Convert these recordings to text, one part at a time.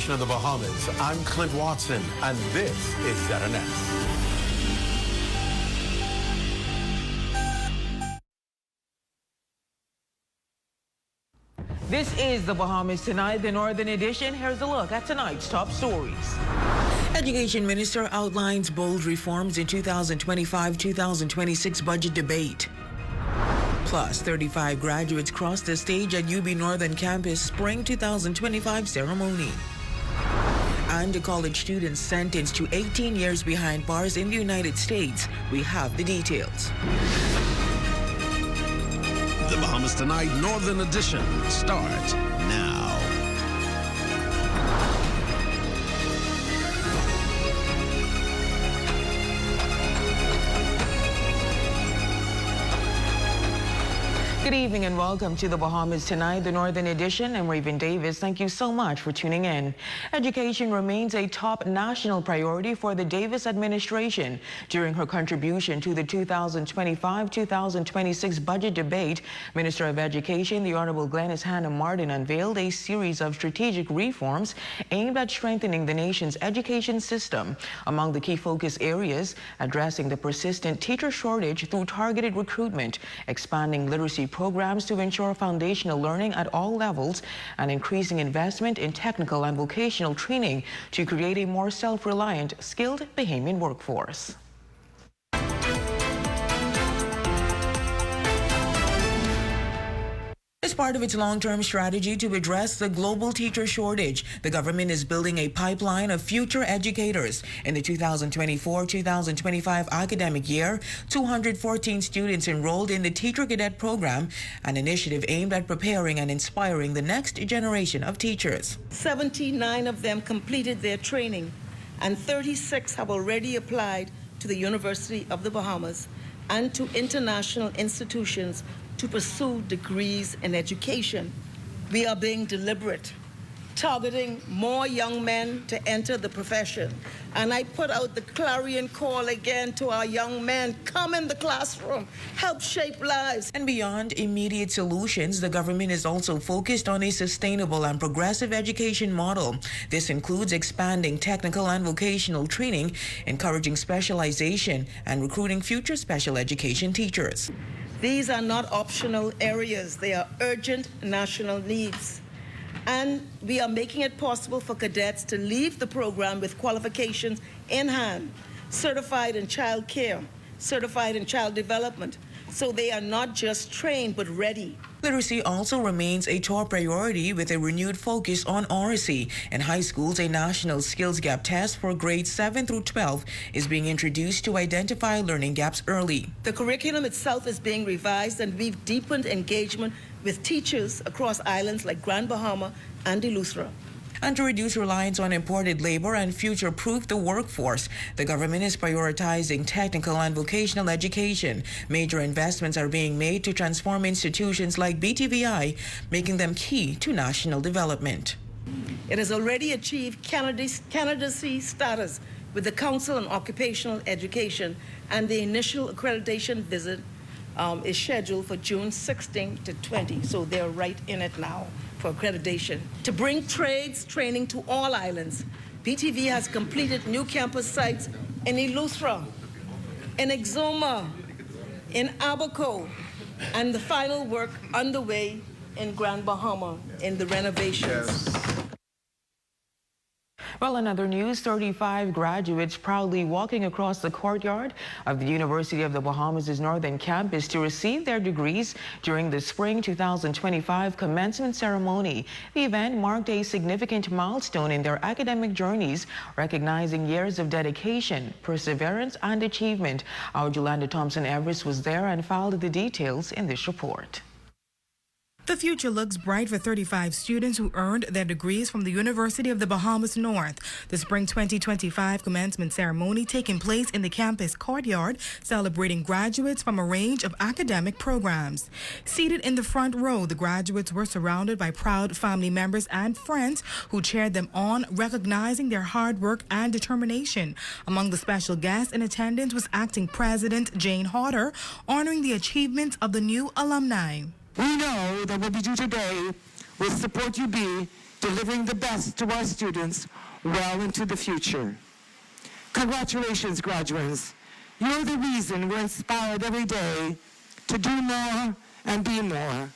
Education in the Bahamas. I'm Clint Watson, and this is ZNS. This is the Bahamas Tonight, the Northern Edition. Here's a look at tonight's top stories. Education Minister outlines bold reforms in 2025-2026 budget debate. Plus, 35 graduates crossed the stage at UB Northern Campus Spring 2025 ceremony. And a college student sentenced to 18 years behind bars in the United States. We have the details. The Bahamas Tonight Northern Edition starts now. Good evening and welcome to the Bahamas Tonight, the Northern Edition. I'm Raven Davis. Thank you so much for tuning in. Education remains a top national priority for the Davis administration. During her contribution to the 2025-2026 budget debate, Minister of Education, the Honorable Glenys Hannah Martin, unveiled a series of strategic reforms aimed at strengthening the nation's education system. Among the key focus areas, addressing the persistent teacher shortage through targeted recruitment, expanding literacy programs to ensure foundational learning at all levels, and increasing investment in technical and vocational training to create a more self-reliant, skilled Bahamian workforce. As part of its long-term strategy to address the global teacher shortage, the government is building a pipeline of future educators. In the 2024-2025 academic year, 214 students enrolled in the Teacher Cadet Program, an initiative aimed at preparing and inspiring the next generation of teachers. 79 of them completed their training, and 36 have already applied to the University of the Bahamas and to international institutions to pursue degrees in education. We are being deliberate, targeting more young men to enter the profession. And I put out the clarion call again to our young men: come in the classroom, help shape lives. And beyond immediate solutions, the government is also focused on a sustainable and progressive education model. This includes expanding technical and vocational training, encouraging specialization, and recruiting future special education teachers. These are not optional areas. They are urgent national needs. And we are making it possible for cadets to leave the program with qualifications in hand, certified in child care, certified in child development, so they are not just trained but ready. Literacy also remains a top priority with a renewed focus on oracy. In high schools, a national skills gap test for grades 7 through 12 is being introduced to identify learning gaps early. The curriculum itself is being revised, and we've deepened engagement with teachers across islands like Grand Bahama and Eleuthera. And to reduce reliance on imported labor and future-proof the workforce, the government is prioritizing technical and vocational education. Major investments are being made to transform institutions like BTVI, making them key to national development. It has already achieved candidacy status with the Council on Occupational Education, and the initial accreditation visit is scheduled for June 16 to 20, so they're right in it now for accreditation. To bring trades training to all islands, BTV has completed new campus sites in Eleuthera, in Exuma, in Abaco, and the final work underway in Grand Bahama in the renovations. Yes. Well, in other news, 35 graduates proudly walking across the courtyard of the University of the Bahamas' Northern Campus to receive their degrees during the Spring 2025 commencement ceremony. The event marked a significant milestone in their academic journeys, recognizing years of dedication, perseverance, and achievement. Our Jolanda Thompson-Everest was there and filed the details in this report. The future looks bright for 35 students who earned their degrees from the University of the Bahamas North. The Spring 2025 commencement ceremony taking place in the campus courtyard, celebrating graduates from a range of academic programs. Seated in the front row, the graduates were surrounded by proud family members and friends who cheered them on, recognizing their hard work and determination. Among the special guests in attendance was Acting President Jane Hodder, honoring the achievements of the new alumni. We know that what we do today will support UB delivering the best to our students well into the future. Congratulations, graduates. You're the reason we're inspired every day to do more and be more.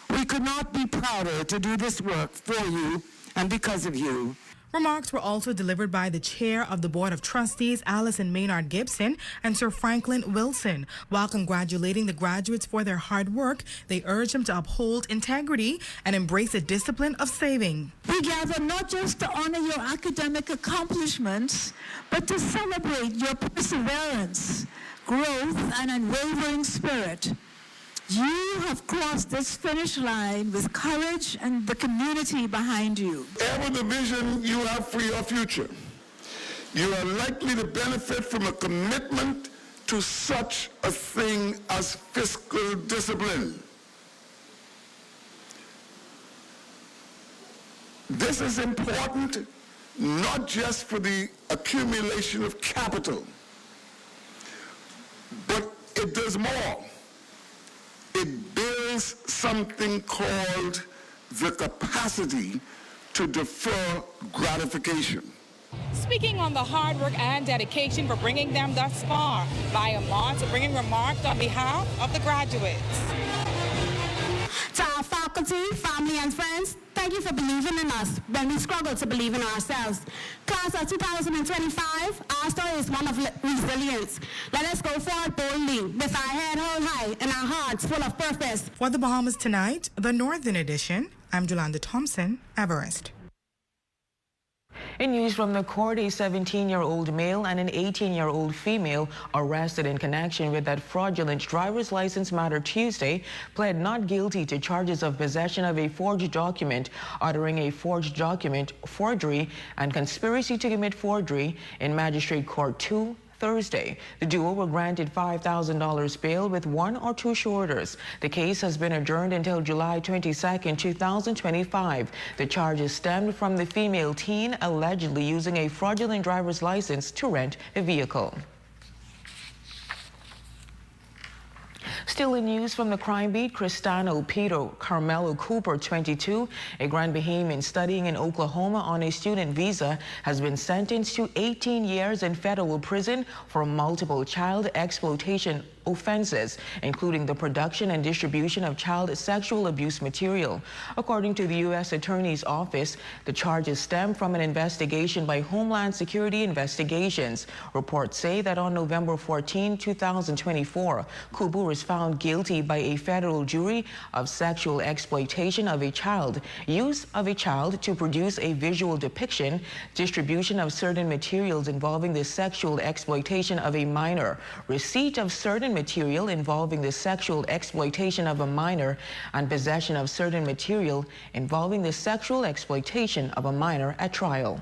We could not be prouder to do this work for you and because of you. Remarks were also delivered by the chair of the Board of Trustees, Allison Maynard Gibson, and Sir Franklin Wilson. While congratulating the graduates for their hard work, they urged them to uphold integrity and embrace the discipline of saving. We gather not just to honor your academic accomplishments, but to celebrate your perseverance, growth, and unwavering spirit. You have crossed this finish line with courage and the community behind you. Ever the vision you have for your future, you are likely to benefit from a commitment to such a thing as fiscal discipline. This is important not just for the accumulation of capital, but it does more. It builds something called the capacity to defer gratification. Speaking on the hard work and dedication for bringing them thus far, Via March bringing remarks on behalf of the graduates. To our faculty, family, and friends, thank you for believing in us when we struggle to believe in ourselves. Class of 2025, our story is one of resilience. Let us go forward boldly with our head held high and our hearts full of purpose. For the Bahamas Tonight, the Northern Edition, I'm Jolanda Thompson, Everest. In news from the court, a 17-year-old male and an 18-year-old female arrested in connection with that fraudulent driver's license matter Tuesday pled not guilty to charges of possession of a forged document, uttering a forged document, forgery, and conspiracy to commit forgery in Magistrate Court 2 Thursday. The duo were granted $5,000 bail with 1 or 2 shorters. The case has been adjourned until July 22, 2025. The charges stemmed from the female teen allegedly using a fraudulent driver's license to rent a vehicle. Still in news from the crime beat, Cristano Pedro Carmelo Cooper, 22, a Grand Bahamian studying in Oklahoma on a student visa, has been sentenced to 18 years in federal prison for multiple child exploitation offenses, including the production and distribution of child sexual abuse material. According to the U.S. Attorney's Office, the charges stem from an investigation by Homeland Security Investigations. Reports say that on November 14, 2024, Cooper was found guilty by a federal jury of sexual exploitation of a child, use of a child to produce a visual depiction, distribution of certain materials involving the sexual exploitation of a minor, receipt of certain material involving the sexual exploitation of a minor, and possession of certain material involving the sexual exploitation of a minor at trial.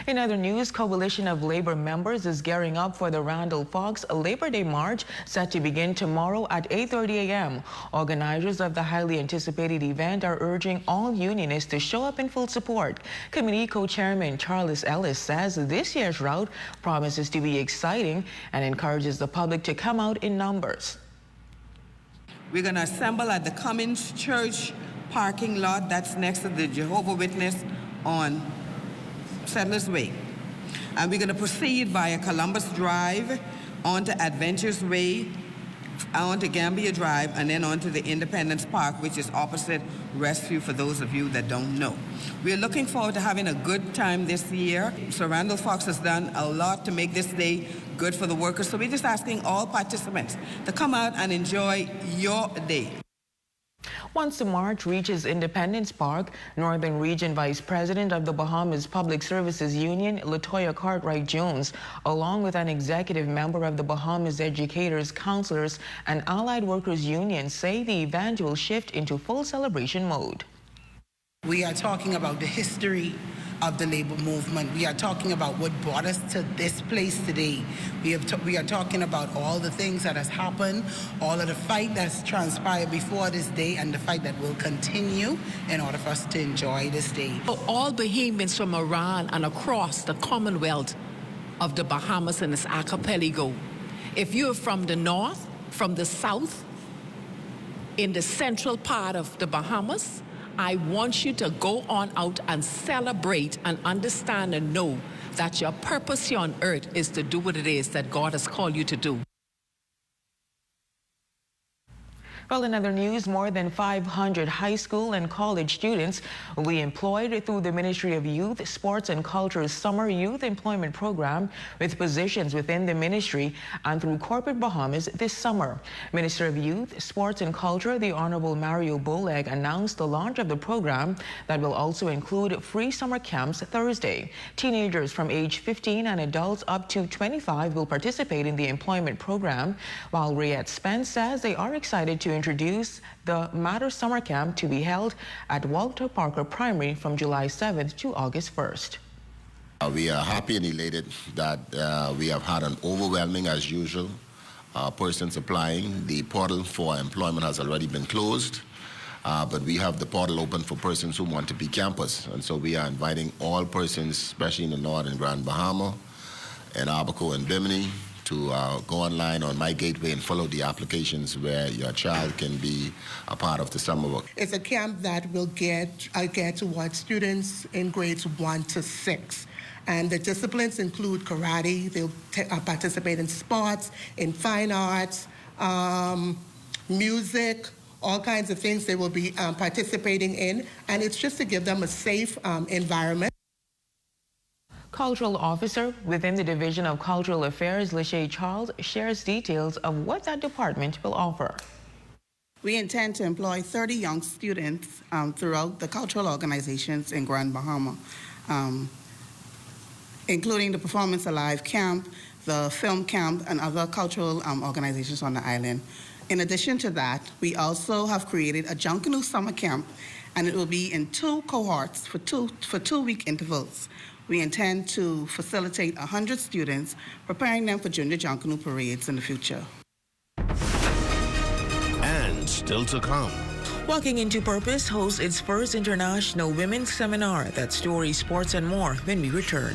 In other news, Coalition of Labor members is gearing up for the Randall Fox Labor Day March set to begin tomorrow at 8:30 a.m. Organizers of the highly anticipated event are urging all unionists to show up in full support. Committee co-chairman Charles Ellis says this year's route promises to be exciting and encourages the public to come out in numbers. We're going to assemble at the Cummins Church parking lot that's next to the Jehovah's Witness on Settlers Way. And we're going to proceed via Columbus Drive onto Adventures Way, onto Gambia Drive, and then onto the Independence Park, which is opposite Rescue, for those of you that don't know. We're looking forward to having a good time this year. So Randall Fox has done a lot to make this day good for the workers. So we're just asking all participants to come out and enjoy your day. Once the march reaches Independence Park, Northern Region Vice President of the Bahamas Public Services Union, Latoya Cartwright-Jones, along with an executive member of the Bahamas Educators, Counselors, and Allied Workers Union, say the event will shift into full celebration mode. We are talking about the history of the labor movement. We are talking about what brought us to this place today. We are talking about all the things that has happened, all of the fight that's transpired before this day, and the fight that will continue in order for us to enjoy this day. All Bahamians from around and across the Commonwealth of the Bahamas and its archipelago, if you're from the north, from the south, in the central part of the Bahamas. I want you to go on out and celebrate and understand and know that your purpose here on earth is to do what it is that God has called you to do. Well, in other news, more than 500 high school and college students will be employed through the Ministry of Youth, Sports and Culture's Summer Youth Employment Program with positions within the ministry and through corporate Bahamas this summer. Minister of Youth, Sports and Culture, the Honorable Mario Boleg, announced the launch of the program that will also include free summer camps Thursday. Teenagers from age 15 and adults up to 25 will participate in the employment program, while Rayette Spence says they are excited to introduce the Matter Summer Camp to be held at Walter Parker Primary from July 7th to August 1st. We are happy and elated that we have had an overwhelming, as usual, persons applying. The portal for employment has already been closed, but we have the portal open for persons who want to be campers. And so we are inviting all persons, especially in the North and Grand Bahama, and Abaco and Bimini, to go online on My Gateway and follow the applications where your child can be a part of the summer work. It's a camp that will get towards students in grades 1 to 6. And the disciplines include karate, they'll participate in sports, in fine arts, music, all kinds of things they will be participating in. And it's just to give them a safe environment. Cultural Officer within the Division of Cultural Affairs, Lachey Charles, shares details of what that department will offer. We intend to employ 30 young students throughout the cultural organizations in Grand Bahama, including the Performance Alive Camp, the Film Camp, and other cultural organizations on the island. In addition to that, we also have created a Junkanoo Summer Camp, and it will be in 2 cohorts for 2-week intervals. We intend to facilitate 100 students, preparing them for junior Junkanoo parades in the future. And still to come. Walking into Purpose hosts its first international women's seminar. That's story, sports, and more when we return.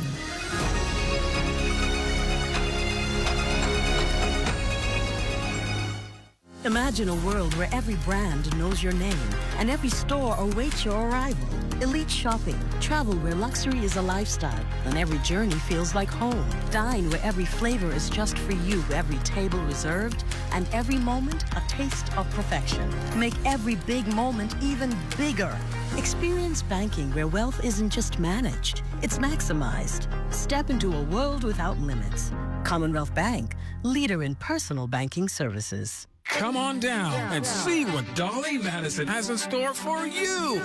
Imagine a world where every brand knows your name and every store awaits your arrival. Elite shopping, travel where luxury is a lifestyle and every journey feels like home. Dine where every flavor is just for you, every table reserved, and every moment a taste of perfection. Make every big moment even bigger. Experience banking where wealth isn't just managed, it's maximized. Step into a world without limits. Commonwealth Bank, leader in personal banking services. Come on down and see what Dolly Madison has in store for you.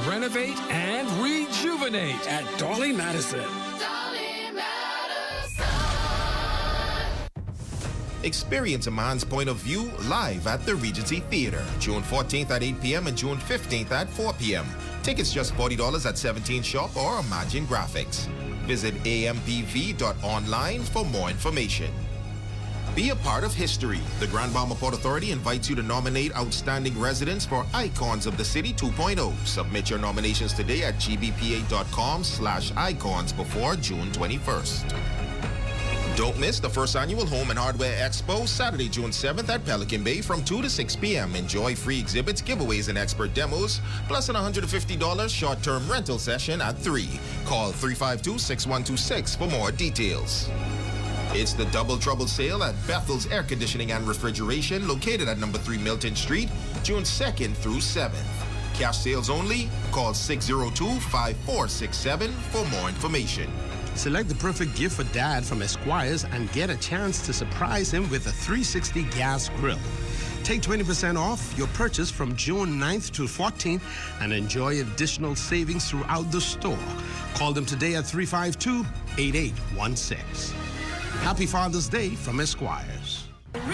Renovate and rejuvenate at Dolly Madison. Experience a man's point of view live at the Regency Theater, June 14th at 8 p.m. and June 15th at 4 p.m. Tickets just $40 at 17 Shop or Imagine Graphics. Visit ampv.online for more information. Be a part of history. The Grand Bahama Port Authority invites you to nominate outstanding residents for Icons of the City 2.0. Submit your nominations today at gbpa.com/icons before June 21st. Don't miss the first annual Home and Hardware Expo, Saturday, June 7th at Pelican Bay from 2 to 6 p.m. Enjoy free exhibits, giveaways, and expert demos, plus an $150 short-term rental session at 3. Call 352-6126 for more details. It's the Double Trouble Sale at Bethel's Air Conditioning and Refrigeration, located at number 3 Milton Street, June 2nd through 7th. Cash sales only. Call 602-5467 for more information. Select the perfect gift for Dad from Esquires and get a chance to surprise him with a 360 gas grill. Take 20% off your purchase from June 9th to 14th and enjoy additional savings throughout the store. Call them today at 352-8816. Happy Father's Day from Esquires.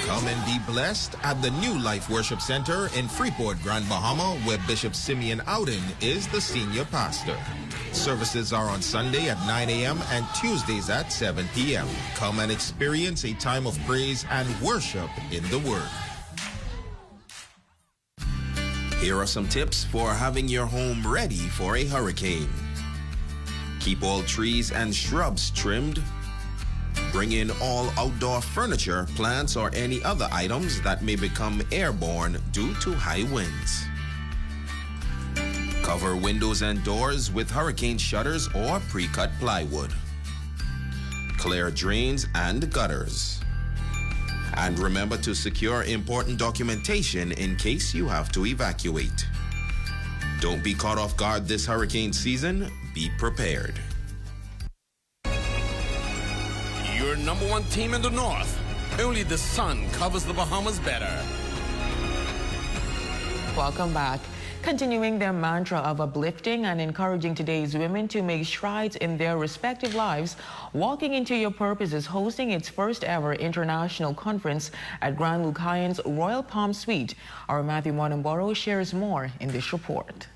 Come and be blessed at the New Life Worship Center in Freeport, Grand Bahama, where Bishop Simeon Ouden is the senior pastor. Services are on Sunday at 9 a.m. and Tuesdays at 7 p.m. Come and experience a time of praise and worship in the Word. Here are some tips for having your home ready for a hurricane. Keep all trees and shrubs trimmed. Bring in all outdoor furniture, plants, or any other items that may become airborne due to high winds. Cover windows and doors with hurricane shutters or pre-cut plywood. Clear drains and gutters. And remember to secure important documentation in case you have to evacuate. Don't be caught off guard this hurricane season. Be prepared. Your number one team in the North. Only the sun covers the Bahamas better. Welcome back. Continuing their mantra of uplifting and encouraging today's women to make strides in their respective lives, Walking Into Your Purpose is hosting its first ever international conference at Grand Lucayan's Royal Palm Suite. Our Matthew Monemboro shares more in this report.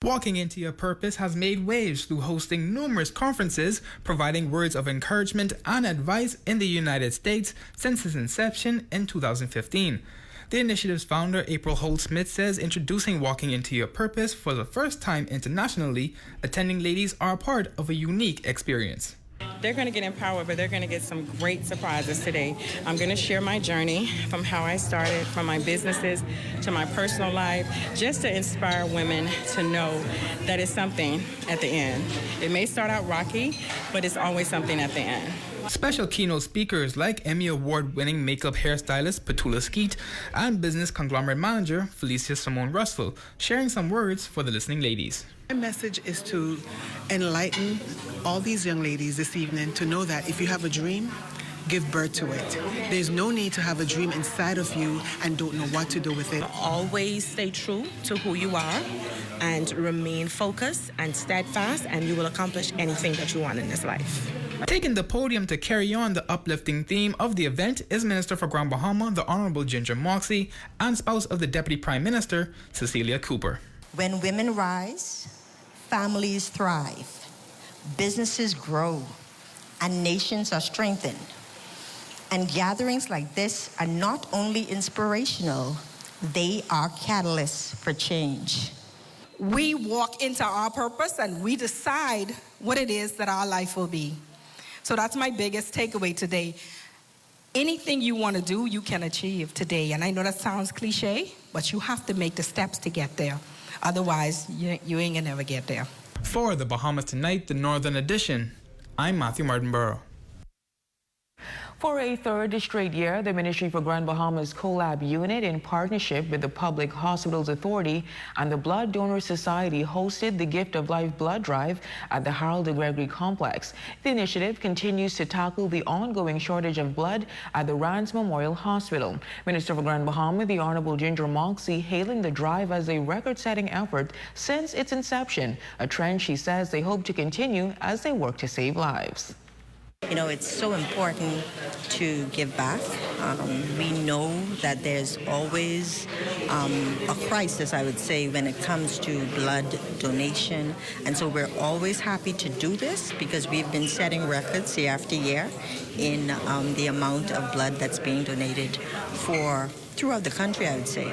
Walking Into Your Purpose has made waves through hosting numerous conferences, providing words of encouragement and advice in the United States since its inception in 2015. The initiative's founder, April Holt-Smith, says introducing Walking Into Your Purpose for the first time internationally, attending ladies are a part of a unique experience. They're going to get empowered, but they're going to get some great surprises today. I'm going to share my journey from how I started, from my businesses to my personal life, just to inspire women to know that it's something at the end. It may start out rocky, but it's always something at the end. Special keynote speakers like Emmy Award-winning makeup hairstylist Petula Skeet and business conglomerate manager Felicia Simone Russell, sharing some words for the listening ladies. My message is to enlighten all these young ladies this evening to know that if you have a dream, give birth to it. There's no need to have a dream inside of you and don't know what to do with it. Always stay true to who you are and remain focused and steadfast, and you will accomplish anything that you want in this life. Taking the podium to carry on the uplifting theme of the event is Minister for Grand Bahama, the Honorable Ginger Moxie, and spouse of the Deputy Prime Minister, Cecilia Cooper. When women rise, families thrive, businesses grow, and nations are strengthened. And gatherings like this are not only inspirational, they are catalysts for change. We walk into our purpose and we decide what it is that our life will be. So that's my biggest takeaway today. Anything you want to do, you can achieve today. And I know that sounds cliche, but you have to make the steps to get there. Otherwise, you ain't gonna never get there. For the Bahamas Tonight, the Northern Edition, I'm Matthew Martinborough. For a third straight year, the Ministry for Grand Bahamas Collab Unit, in partnership with the Public Hospitals Authority and the Blood Donor Society, hosted the Gift of Life Blood Drive at the Harold de Gregory Complex. The initiative continues to tackle the ongoing shortage of blood at the Rands Memorial Hospital. Minister for Grand Bahama, the Honorable Ginger Moxie, hailing the drive as a record-setting effort since its inception, a trend she says they hope to continue as they work to save lives. You know, it's so important to give back. We know that there's always a crisis, I would say, when it comes to blood donation. And so we're always happy to do this because we've been setting records year after year in the amount of blood that's being donated throughout the country, I would say.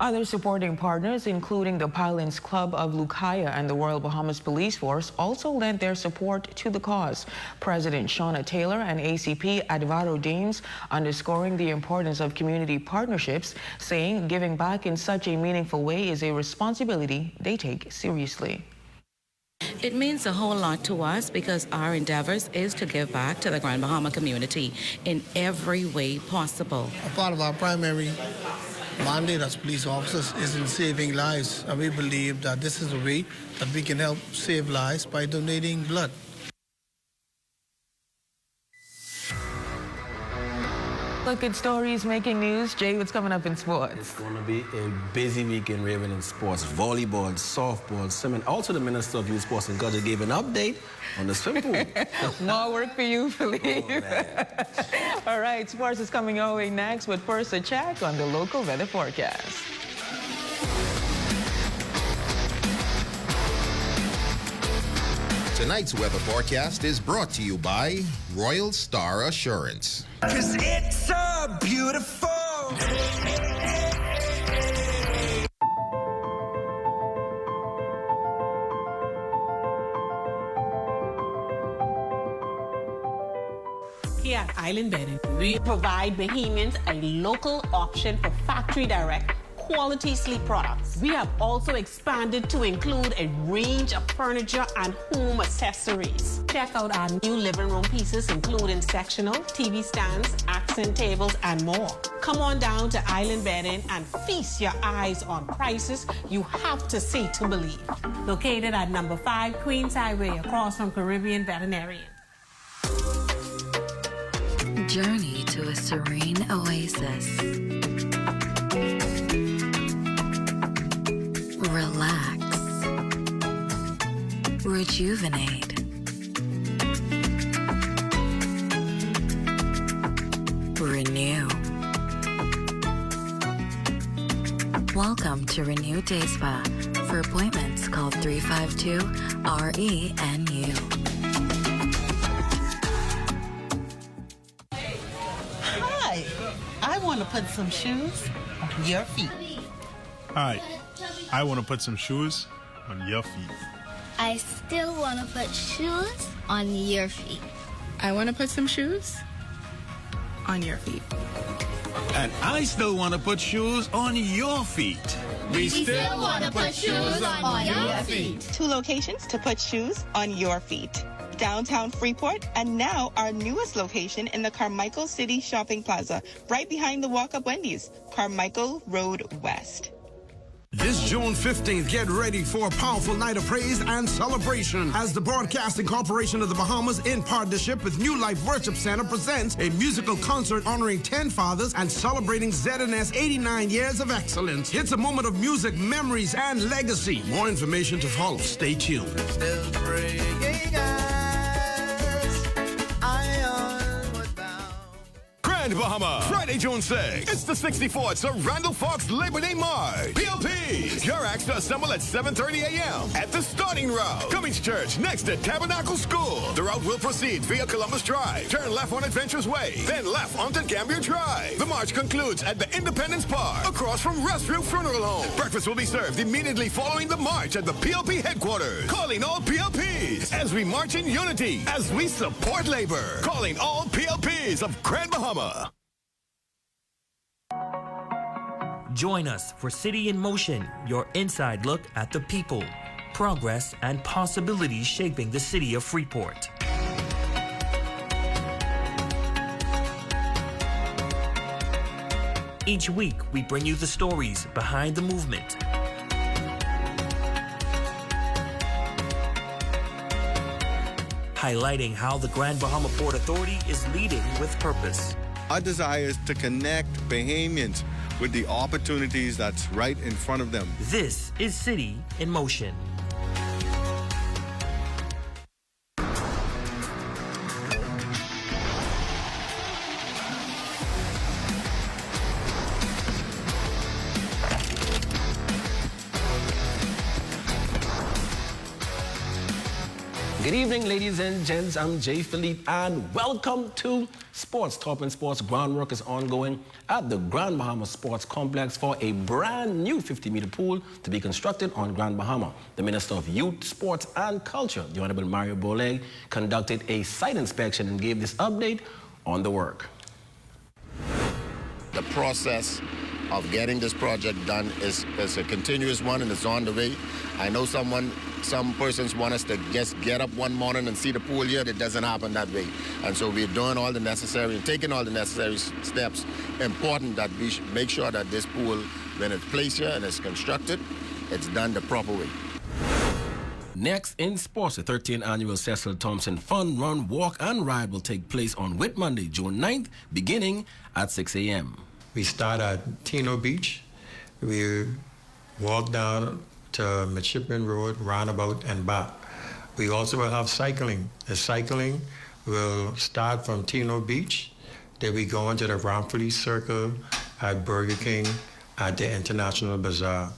Other supporting partners, including the Pilots Club of Lucaya and the Royal Bahamas Police Force, also lent their support to the cause. President Shauna Taylor and ACP Advaro Dames underscoring the importance of community partnerships, saying giving back in such a meaningful way is a responsibility they take seriously. It means a whole lot to us because our endeavors is to give back to the Grand Bahama community in every way possible. A part of our primary mandate as police officers is in saving lives, and we believe that this is a way that we can help save lives by donating blood. Look at stories making news. Jay, what's coming up in sports? It's going to be a busy week in Raven in sports. Volleyball, softball, swimming. Also, the Minister of Youth Sports and Culture gave an update on the swim pool. More work for you, Philippe. Oh, all right, sports is coming our way next, but first a check on the local weather forecast. Tonight's weather forecast is brought to you by Royal Star Assurance. 'Cause it's so beautiful. Island Bedding. We provide Bahamians a local option for factory direct quality sleep products. We have also expanded to include a range of furniture and home accessories. Check out our new living room pieces, including sectional, TV stands, accent tables, and more. Come on down to Island Bedding and feast your eyes on prices you have to see to believe. Located at number 5 Queens Highway, across from Caribbean Veterinarian. Journey to a serene oasis. Relax. Rejuvenate. Renew. Welcome to Renew Day Spa. For appointments, call 352-RENU. Hi, I want to put some shoes on your feet. Hi, I want to put some shoes on your feet. I still want to put shoes on your feet. I want to put some shoes on your feet. And I still want to put shoes on your feet. We still want to put shoes on your feet. 2 locations to put shoes on your feet. Downtown Freeport, and now our newest location in the Carmichael City Shopping Plaza, right behind the Walk-Up Wendy's, Carmichael Road West. This June 15th, get ready for a powerful night of praise and celebration as the Broadcasting Corporation of the Bahamas, in partnership with New Life Worship Center, presents a musical concert honoring 10 fathers and celebrating ZNS 89 years of excellence. It's a moment of music, memories, and legacy. More information to follow. Stay tuned. Grand Bahama, Friday, June 6th. It's the 64th Sir Randall Fox Labor Day March. PLPs, your acts to assemble at 7:30 a.m. at the starting route. Cummings Church, next to Tabernacle School. The route will proceed via Columbus Drive. Turn left on Adventures Way, then left onto Gambier Drive. The march concludes at the Independence Park, across from Restview Funeral Home. Breakfast will be served immediately following the march at the PLP headquarters. Calling all PLPs as we march in unity, as we support labor. Calling all PLPs of Grand Bahama. Join us for City in Motion, your inside look at the people, progress, and possibilities shaping the city of Freeport. Each week, we bring you the stories behind the movement. Highlighting how the Grand Bahama Port Authority is leading with purpose. Our desire is to connect Bahamians with the opportunities that's right in front of them. This is City in Motion. Good evening, ladies and gents. I'm Jay Philippe, and welcome to Sports Top and Sports. Groundwork is ongoing at the Grand Bahama Sports Complex for a brand new 50-meter pool to be constructed on Grand Bahama. The Minister of Youth, Sports and Culture, the Honorable Mario Boleg, conducted a site inspection and gave this update on the work. The process of getting this project done is a continuous one, and it's on the way. I know some persons want us to just get up one morning and see the pool here. It doesn't happen that way. And so we're doing all the necessary and taking all the necessary steps. Important that we should make sure that this pool, when it's placed here and it's constructed, it's done the proper way. Next in sports, the 13th annual Cecil Thompson Fun Run, Walk and Ride will take place on Whit Monday, June 9th, beginning at 6 a.m. We start at Tino Beach. We walk down to Midshipman Road, roundabout, and back. We also will have cycling. The cycling will start from Tino Beach. Then we go into the Ramfleet Circle at Burger King at the International Bazaar.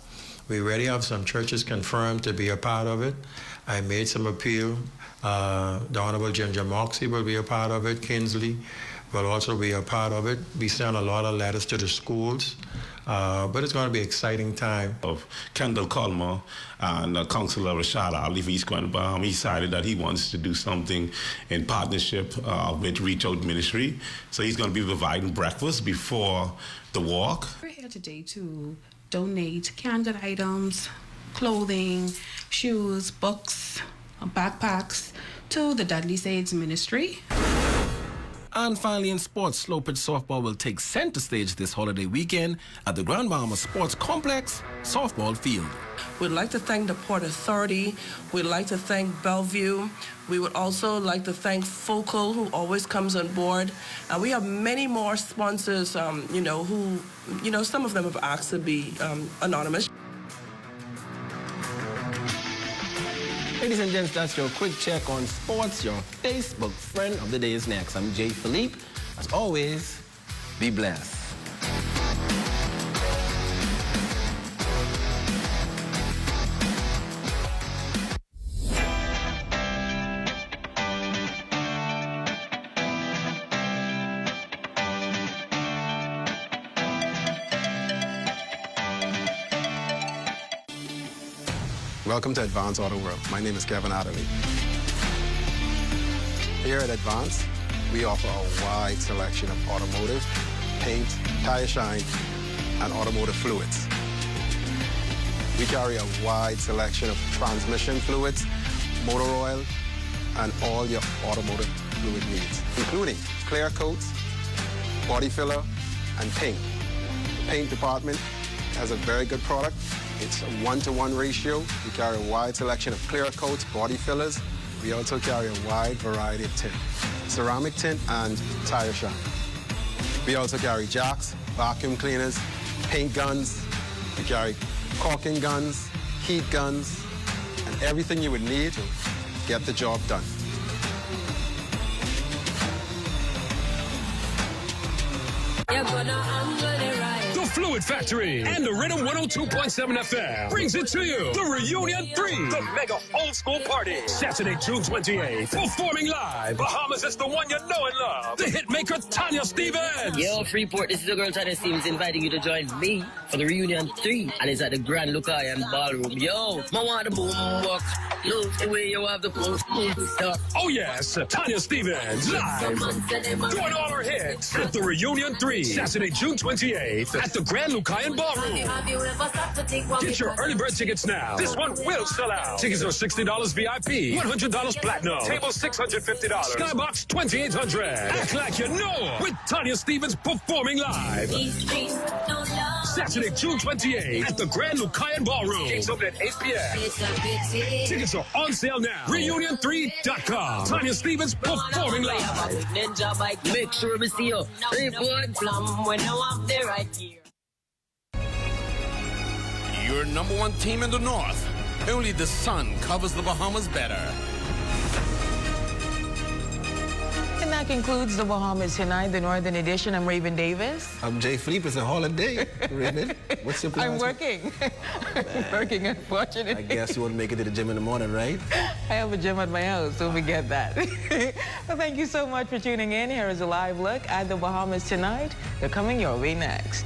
We already have some churches confirmed to be a part of it. I made some appeal. The Honorable Ginger Moxie will be a part of it, Kinsley. will also be a part of it. We send a lot of letters to the schools, but it's going to be an exciting time. Of Kendall Colmer and Councillor Rashad Ali of East Grand Bahama, he decided that he wants to do something in partnership with Reach Out Ministry. So he's going to be providing breakfast before the walk. We're here today to donate canned items, clothing, shoes, books, backpacks to the Dudley Sades Ministry. And finally in sports, slow pitch softball will take center stage this holiday weekend at the Grand Bahamas Sports Complex softball field. We'd like to thank the Port Authority. We'd like to thank Bellevue. We would also like to thank Focal, who always comes on board. And we have many more sponsors, who, some of them have asked to be anonymous. Ladies and gents, that's your quick check on sports. Your Facebook friend of the day is next. I'm Jay Philippe. As always, be blessed. Welcome to Advance Auto World. My name is Kevin Adderley. Here at Advance, we offer a wide selection of automotive, paint, tire shine, and automotive fluids. We carry a wide selection of transmission fluids, motor oil, and all your automotive fluid needs, including clear coats, body filler, and paint. The paint department has a very good product. It's a 1-to-1 ratio. We carry a wide selection of clear coats, body fillers. We also carry a wide variety of tint, ceramic tint and tire shine. We also carry jacks, vacuum cleaners, paint guns. We carry caulking guns, heat guns, and everything you would need to get the job done. The Fluid Factory and the Rhythm 102.7 FM brings it to you. The Reunion 3, the mega old school party. Saturday, June 28th. Performing live, Bahamas is the one you know and love. The hitmaker Tanya Stevens. Yo, Freeport, this is the girl Tanya Stevens inviting you to join me for the Reunion 3. And it's at the Grand Lucayan Ballroom. Yo, I want the boom box. Love the way you have the post stuff. Oh yes, Tanya Stevens live. Join all her hits at the Reunion 3. Saturday, June 28th at the Grand Lucayan Ballroom. Get your early bird tickets now. This one will sell out. Tickets are $60 VIP, $100 Platinum, table $650, Skybox $2,800. Act like you know with Tanya Stevens performing live. Saturday, June 28th at the Grand Lucayan Ballroom. Gates open at 8 p.m. Tickets are on sale now. Reunion3.com. Tanya Stevens performing live. Make sure we see you. Your number one team in the North. Only the sun covers the Bahamas better. And that concludes the Bahamas Tonight, the Northern Edition. I'm Raven Davis. I'm Jay Philippe. It's a holiday, Raven. What's your plan? I'm working. I'm working, unfortunately. I guess you want to make it to the gym in the morning, right? I have a gym at my house, don't forget that. Well, thank you so much for tuning in. Here is a live look at the Bahamas Tonight. They're coming your way next.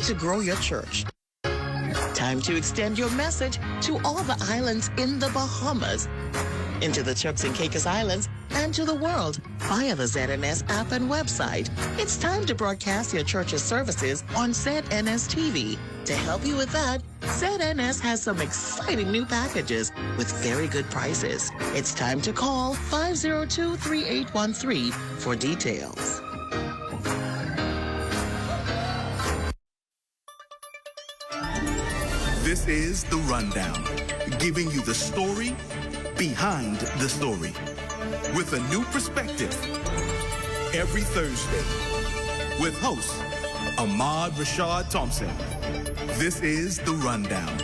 To grow your church. Time to extend your message to all the islands in the Bahamas, into the Turks and Caicos Islands, and to the world via the ZNS app and website. It's time to broadcast your church's services on ZNS TV. To help you with that, ZNS has some exciting new packages with very good prices. It's time to call 502-3813 for details. This is The Rundown, giving you the story behind the story with a new perspective every Thursday with host Ahmad Rashad Thompson. This is The Rundown.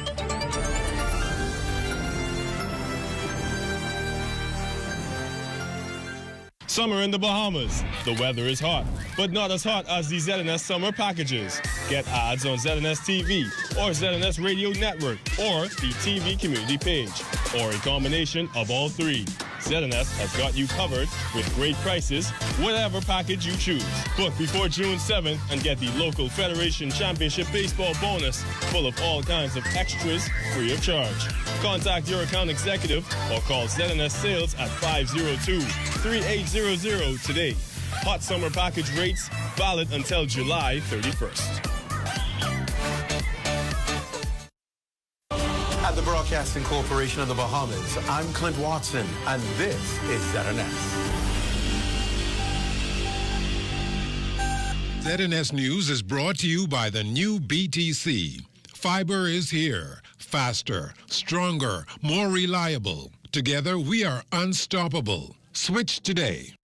Summer in the Bahamas. The weather is hot, but not as hot as the ZNS summer packages. Get ads on ZNS TV or ZNS Radio Network or the TV community page, or a combination of all three. ZNS has got you covered with great prices, whatever package you choose. Book before June 7th and get the local Federation Championship Baseball bonus full of all kinds of extras free of charge. Contact your account executive or call ZNS Sales at 502-3800 today. Hot summer package rates valid until July 31st. At the Broadcasting Corporation of the Bahamas, I'm Clint Watson, and this is ZNS. ZNS News is brought to you by the new BTC. Fiber is here. Faster, stronger, more reliable. Together, we are unstoppable. Switch today.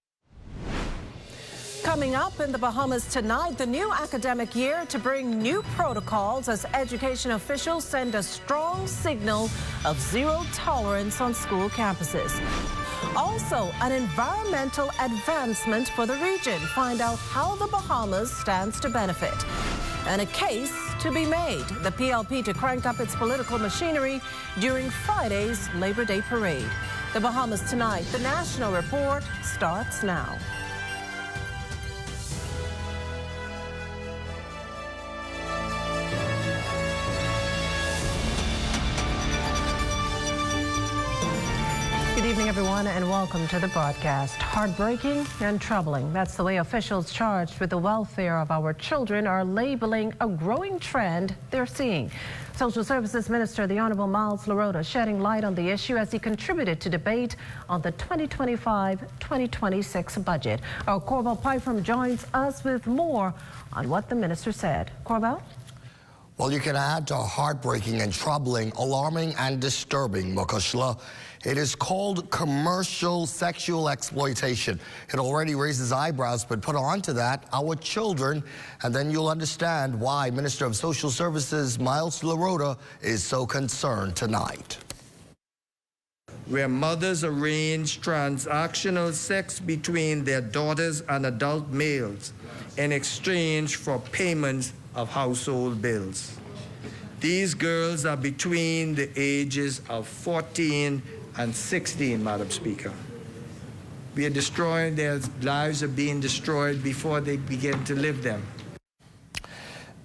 Coming up in the Bahamas tonight, the new academic year to bring new protocols as education officials send a strong signal of zero tolerance on school campuses. Also, an environmental advancement for the region. Find out how the Bahamas stands to benefit. And a case to be made. The PLP to crank up its political machinery during Friday's Labor Day parade. The Bahamas tonight, the National Report starts now. Good evening, everyone, and welcome to the broadcast. Heartbreaking and troubling. That's the way officials charged with the welfare of our children are labeling a growing trend they're seeing. Social Services Minister, the Honorable Miles Larota, shedding light on the issue as he contributed to debate on the 2025-2026 budget. Our Corbell Pyfrom joins us with more on what the minister said. Corbell? Well, you can add to heartbreaking and troubling, alarming and disturbing, Mokushla. It is called commercial sexual exploitation. It already raises eyebrows, but put on to that our children, and then you'll understand why Minister of Social Services Miles Larota is so concerned tonight. Where mothers arrange transactional sex between their daughters and adult males in exchange for payments of household bills. These girls are between the ages of 14 and 16, Madam Speaker. We are destroying, their lives are being destroyed before they begin to live them.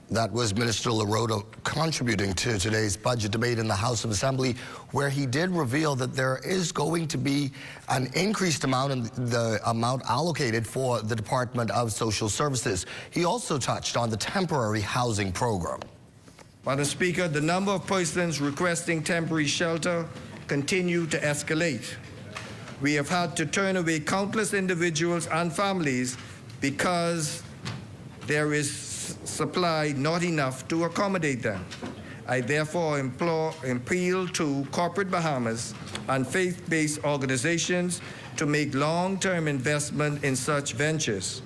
That was Minister Larota contributing to today's budget debate in the House of Assembly, where he did reveal that there is going to be an increased amount in the amount allocated for the Department of Social Services. He also touched on the temporary housing program. Madam Speaker, the number of persons requesting temporary shelter continue to escalate. We have had to turn away countless individuals and families because there is supply not enough to accommodate them. I therefore appeal to corporate Bahamas and faith-based organizations to make long-term investment in such ventures.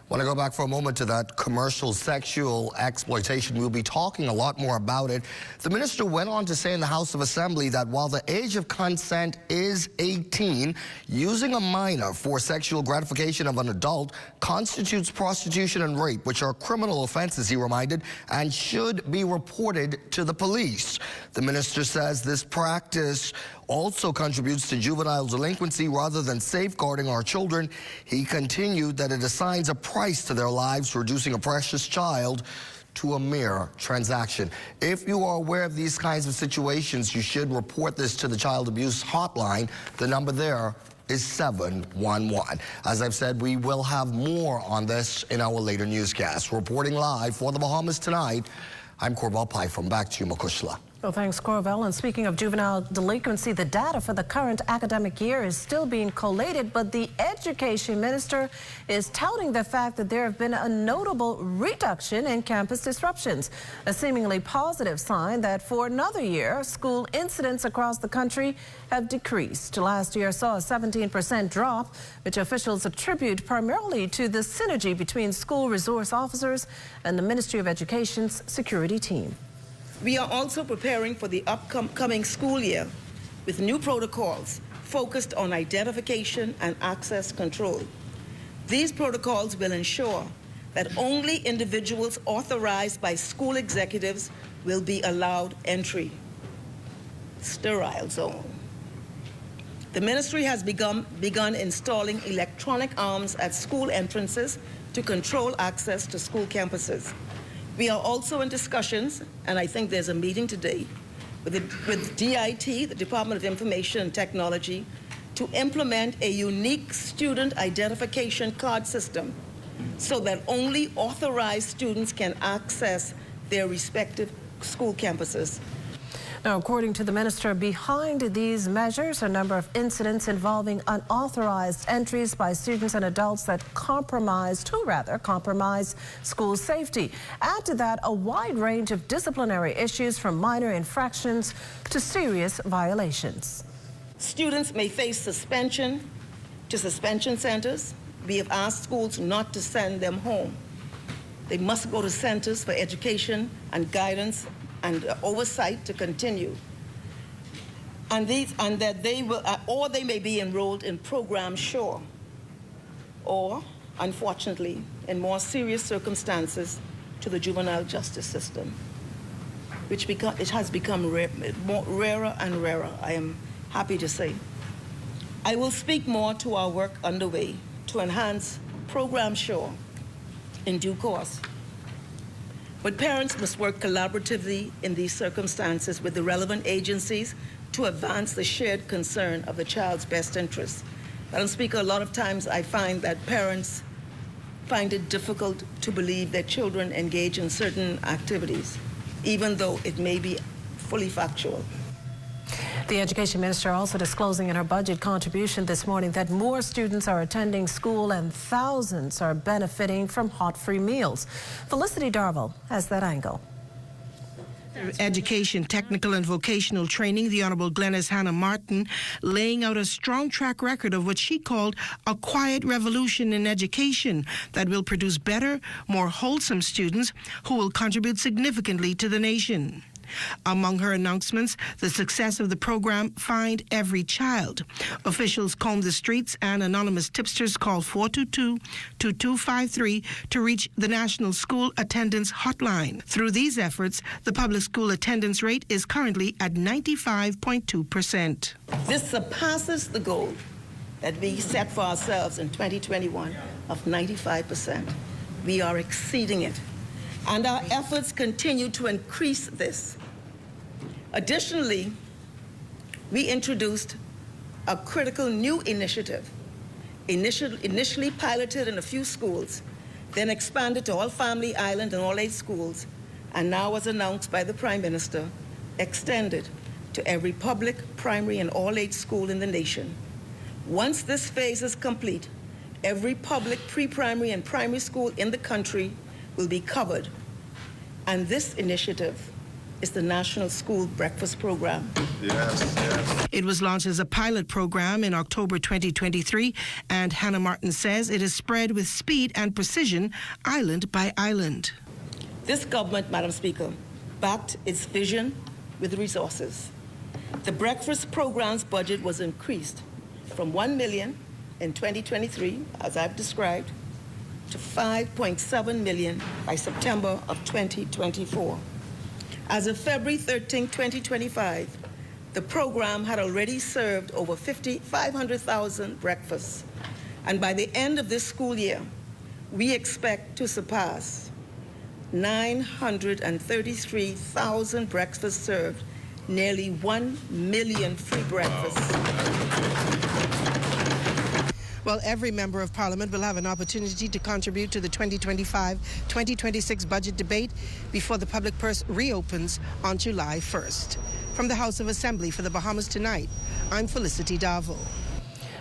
I want to go back for a moment to that commercial sexual exploitation. We'll be talking a lot more about it. The minister went on to say in the House of Assembly that while the age of consent is 18, using a minor for sexual gratification of an adult constitutes prostitution and rape, which are criminal offenses, he reminded, and should be reported to the police. The minister says this practice also contributes to juvenile delinquency rather than safeguarding our children. He continued that it assigns a price to their lives, reducing a precious child to a mere transaction. If you are aware of these kinds of situations, you should report this to the Child Abuse Hotline. The number there is 711. As I've said, we will have more on this in our later newscast. Reporting live for the Bahamas tonight, I'm Corbell Pyfrom. Back to you, Mokushla. Well, thanks, Corbell. And speaking of juvenile delinquency, the data for the current academic year is still being collated, but the education minister is touting the fact that there have been a notable reduction in campus disruptions, a seemingly positive sign that for another year, school incidents across the country have decreased. Last year saw a 17% drop, which officials attribute primarily to the synergy between school resource officers and the Ministry of Education's security team. We are also preparing for the upcoming school year with new protocols focused on identification and access control. These protocols will ensure that only individuals authorized by school executives will be allowed entry. Sterile zone. The ministry has begun installing electronic arms at school entrances to control access to school campuses. We are also in discussions, and I think there's a meeting today, with DIT, the Department of Information and Technology, to implement a unique student identification card system so that only authorized students can access their respective school campuses. Now, according to the minister, behind these measures are a number of incidents involving unauthorized entries by students and adults that compromise school safety. Add to that a wide range of disciplinary issues from minor infractions to serious violations. Students may face suspension to suspension centers. We have asked schools not to send them home. They must go to centers for education and guidance and oversight to continue. And that they will, or they may be enrolled in programs SURE, or, unfortunately, in more serious circumstances, to the juvenile justice system, which it has become rarer and rarer, I am happy to say. I will speak more to our work underway to enhance program SURE in due course. But parents must work collaboratively in these circumstances with the relevant agencies to advance the shared concern of the child's best interests. Madam Speaker, a lot of times I find that parents find it difficult to believe that children engage in certain activities, even though it may be fully factual. The education minister also disclosing in her budget contribution this morning that more students are attending school and thousands are benefiting from hot free meals. Felicity Darville has that angle. Education, technical and vocational training, the Honorable Glenys Hannah Martin laying out a strong track record of what she called a quiet revolution in education that will produce better, more wholesome students who will contribute significantly to the nation. Among her announcements, the success of the program Find Every Child. Officials combed the streets and anonymous tipsters called 422-2253 to reach the National School Attendance Hotline. Through these efforts, the public school attendance rate is currently at 95.2%. This surpasses the goal that we set for ourselves in 2021 of 95%. We are exceeding it. And our efforts continue to increase this. Additionally, we introduced a critical new initiative, initially piloted in a few schools, then expanded to all Family Island and all 8 schools, and now, as announced by the Prime Minister, extended to every public, primary, and all 8 school in the nation. Once this phase is complete, every public pre-primary and primary school in the country will be covered. And this initiative is the National School Breakfast Program. Yes. It was launched as a pilot program in October 2023, and Hannah Martin says it is spread with speed and precision, island by island. This government, Madam Speaker, backed its vision with resources. The breakfast program's budget was increased from $1 million in 2023, as I've described, to $5.7 million by September of 2024. As of February 13, 2025, the program had already served over 500,000 breakfasts. And by the end of this school year, we expect to surpass 933,000 breakfasts served, nearly 1 million free breakfasts. Well, every member of Parliament will have an opportunity to contribute to the 2025-2026 budget debate before the public purse reopens on July 1st. From the House of Assembly for the Bahamas Tonight, I'm Felicity Darville.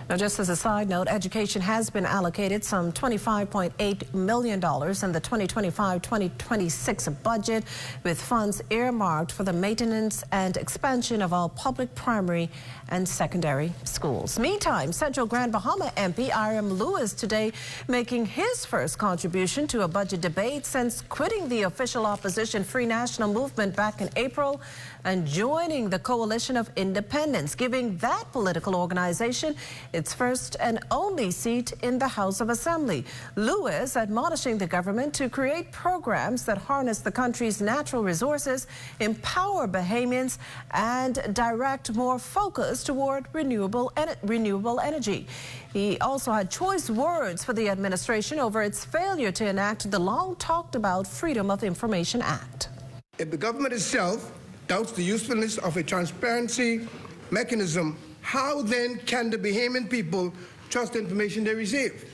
Now, just as a side note, education has been allocated some $25.8 million in the 2025-2026 budget, with funds earmarked for the maintenance and expansion of all public primary and secondary schools. Meantime, Central Grand Bahama MP Iram Lewis today making his first contribution to a budget debate since quitting the official opposition Free National Movement back in April. and joining the Coalition of Independents, giving that political organization its first and only seat in the House of Assembly. Lewis admonishing the government to create programs that harness the country's natural resources, empower Bahamians, and direct more focus toward renewable energy. He also had choice words for the administration over its failure to enact the long-talked-about Freedom of Information Act. If the government itself doubts the usefulness of a transparency mechanism, how then can the Bahamian people trust the information they receive?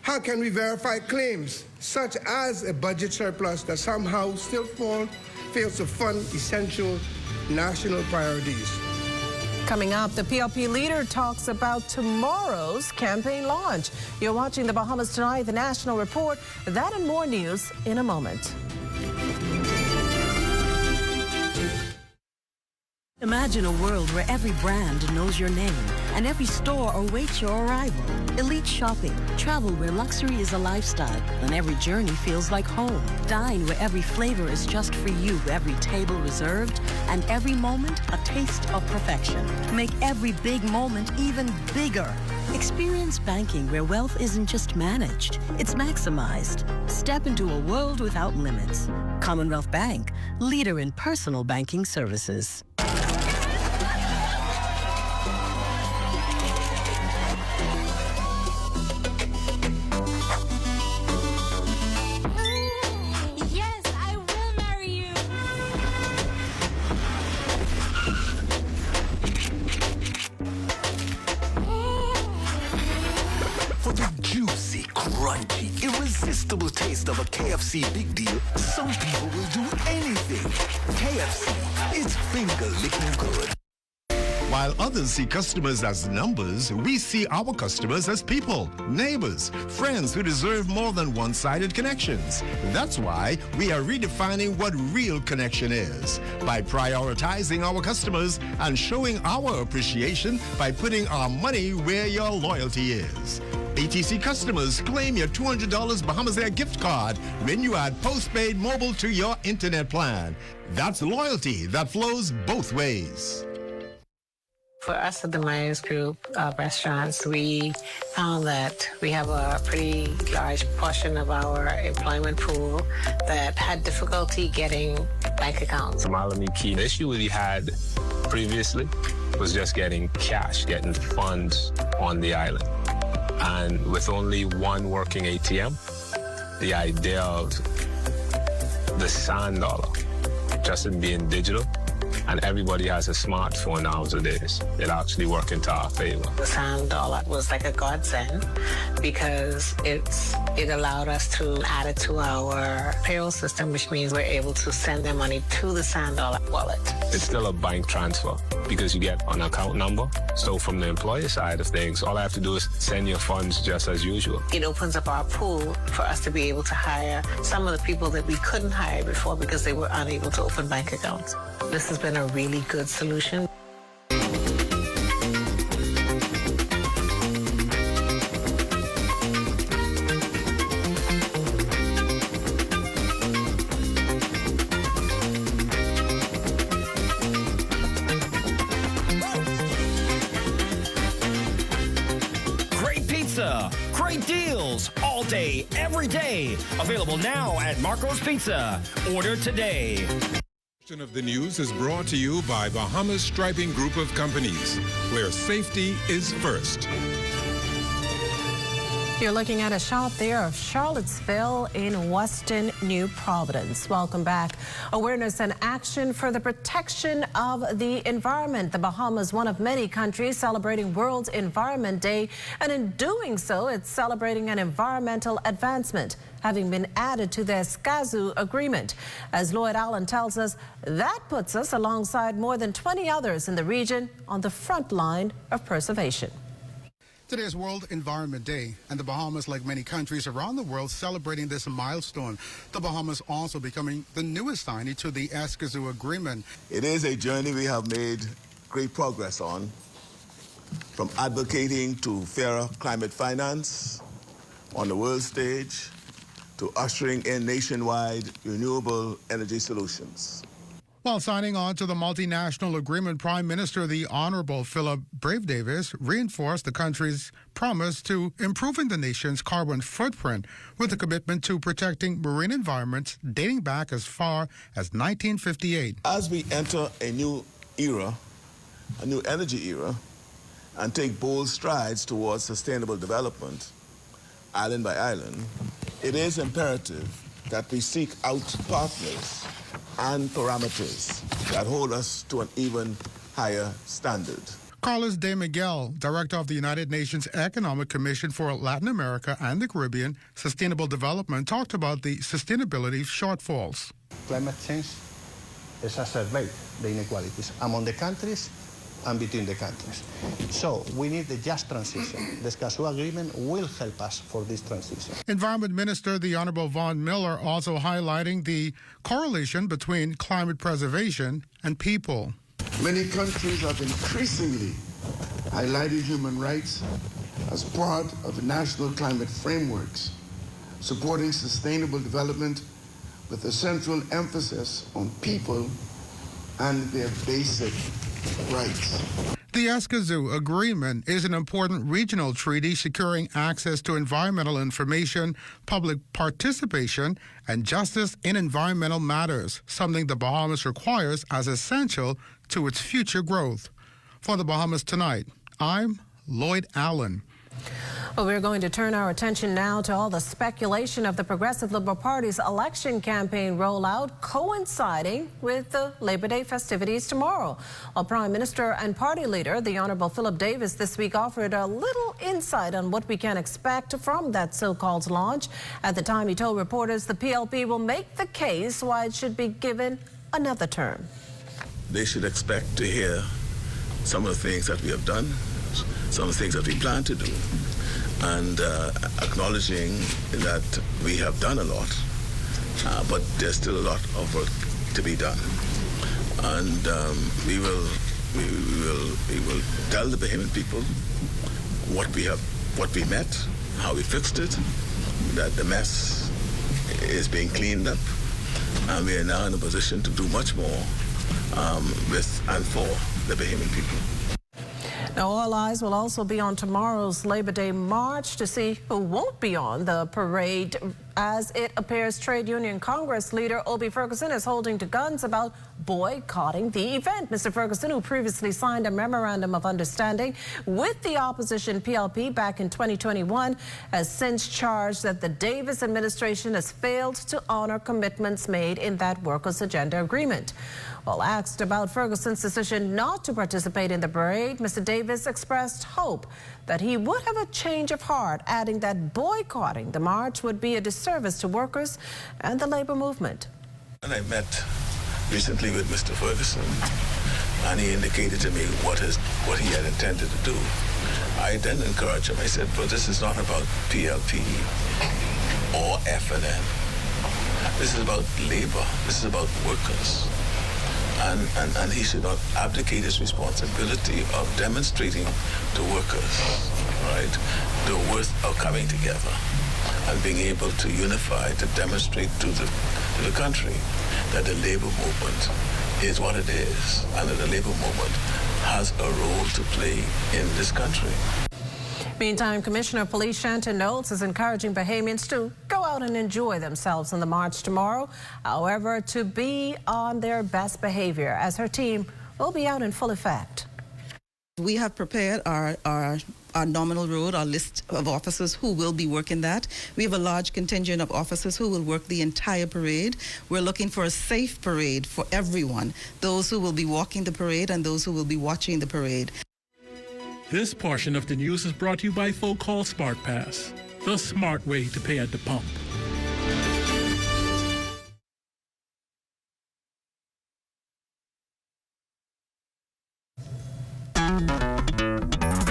How can we verify claims such as a budget surplus that somehow still fails to fund essential national priorities? Coming up, the PLP leader talks about tomorrow's campaign launch. You're watching the Bahamas Tonight, the National Report. That and more news in a moment. Imagine a world where every brand knows your name and every store awaits your arrival. Elite shopping, travel where luxury is a lifestyle and every journey feels like home. Dine where every flavor is just for you, every table reserved, and every moment a taste of perfection. Make every big moment even bigger. Experience banking where wealth isn't just managed, it's maximized. Step into a world without limits. Commonwealth Bank, leader in personal banking services. Irresistible taste of a KFC big deal, some people will do anything. KFC, it's finger-licking good. While others see customers as numbers, we see our customers as people, neighbors, friends who deserve more than one-sided connections. That's why we are redefining what real connection is by prioritizing our customers and showing our appreciation by putting our money where your loyalty is. ATC customers, claim your $200 Bahamas Air gift card when you add postpaid mobile to your internet plan. That's loyalty that flows both ways. For us at the Myers Group of restaurants, we found that we have a pretty large portion of our employment pool that had difficulty getting bank accounts. The issue we had previously was just getting cash, getting funds on the island. And with only one working ATM, the idea of the sand dollar just in being digital, and everybody has a smartphone nowadays, it actually worked into our favor. The sand dollar was like a godsend because it allowed us to add it to our payroll system, which means we're able to send their money to the sand dollar wallet. It's still a bank transfer because you get an account number. So from the employer side of things, all I have to do is send your funds just as usual. It opens up our pool for us to be able to hire some of the people that we couldn't hire before because they were unable to open bank accounts. This has been a really good solution. Great pizza, great deals, all day, every day. Available now at Marco's Pizza. Order today. Of the news is brought to you by Bahamas Striping Group of Companies, where safety is first. You're looking at a shot there of Charlottesville in Weston, New Providence. Welcome back. Awareness and action for the protection of the environment. The Bahamas, one of many countries celebrating World Environment Day, and in doing so, it's celebrating an environmental advancement, having been added to the Escazú Agreement. As Lloyd Allen tells us, that puts us alongside more than 20 others in the region on the front line of preservation. Today is World Environment Day, and the Bahamas, like many countries around the world, celebrating this milestone. The Bahamas also becoming the newest signee to the Escazú Agreement. It is a journey we have made great progress on, from advocating to fairer climate finance on the world stage to ushering in nationwide renewable energy solutions. While signing on to the multinational agreement, Prime Minister the Honorable Philip Brave Davis reinforced the country's promise to improving the nation's carbon footprint with a commitment to protecting marine environments dating back as far as 1958. As we enter a new era, a new energy era, and take bold strides towards sustainable development, island by island, it is imperative that we seek out partners and parameters that hold us to an even higher standard. Carlos De Miguel, Director of the United Nations Economic Commission for Latin America and the Caribbean Sustainable Development, talked about the sustainability shortfalls. Climate change exacerbates the inequalities among the countries and between the countries. So we need the just transition. The Escazú Agreement will help us for this transition. Environment Minister the Honorable Vaughn Miller also highlighting the correlation between climate preservation and people. Many countries have increasingly highlighted human rights as part of the national climate frameworks, supporting sustainable development with a central emphasis on people and their basic rights. The Escazú Agreement is an important regional treaty securing access to environmental information, public participation, and justice in environmental matters, something the Bahamas requires as essential to its future growth. For the Bahamas Tonight, I'm Lloyd Allen. Well, we're going to turn our attention now to all the speculation of the Progressive Liberal Party's election campaign rollout coinciding with the Labor Day festivities tomorrow. Well, Prime Minister and party leader, the Honorable Philip Davis, this week offered a little insight on what we can expect from that so-called launch. At the time, he told reporters the PLP will make the case why it should be given another term. They should expect to hear some of the things that we have done, some of the things that we plan to do, and acknowledging that we have done a lot, but there's still a lot of work to be done. And we will tell the Bahamian people what we met, how we fixed it, that the mess is being cleaned up, and we are now in a position to do much more with and for the Bahamian people. Now, all eyes will also be on tomorrow's Labor Day March to see who won't be on the parade. As it appears, Trade Union Congress leader Obie Ferguson is holding to guns about boycotting the event. Mr. Ferguson, who previously signed a memorandum of understanding with the opposition PLP back in 2021, has since charged that the Davis administration has failed to honor commitments made in that workers' agenda agreement. While asked about Ferguson's decision not to participate in the parade, Mr. Davis expressed hope that he would have a change of heart, adding that boycotting the march would be a disservice to workers and the labor movement. And I met recently with Mr. Ferguson, and he indicated to me what he had intended to do. I then encouraged him. I said, but this is not about PLP or FNN. This is about labor. This is about workers. And he should not abdicate his responsibility of demonstrating to workers, right, the worth of coming together and being able to unify, to demonstrate to the country that the labor movement is what it is, and that the labor movement has a role to play in this country. Meantime, Commissioner of Police Shanton Knowles is encouraging Bahamians to go out and enjoy themselves on the march tomorrow. However, to be on their best behavior, as her team will be out in full effect. We have prepared our nominal road, our list of officers who will be working that. We have a large contingent of officers who will work the entire parade. We're looking for a safe parade for everyone, those who will be walking the parade and those who will be watching the parade. This portion of the news is brought to you by Folk Call Smart Pass, the smart way to pay at the pump.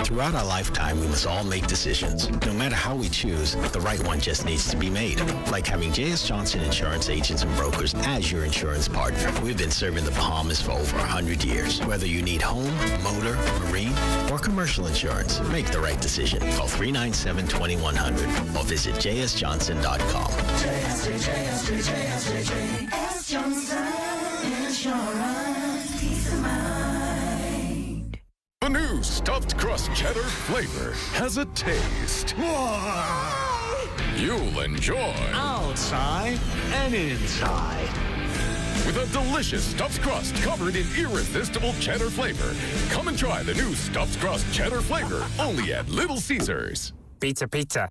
Throughout our lifetime, we must all make decisions. No matter how we choose, the right one just needs to be made. Like having J.S. Johnson Insurance Agents and Brokers as your insurance partner. We've been serving the Bahamas for over 100 years. Whether you need home, motor, marine, or commercial insurance, make the right decision. Call 397-2100 or visit jsjohnson.com. JS Johnson Insurance. Insurance, peace of mind. The new stuffed crust cheddar flavor has a taste you'll enjoy. Outside and inside. With a delicious stuffed crust covered in irresistible cheddar flavor. Come and try the new stuffed crust cheddar flavor only at Little Caesars. Pizza, pizza.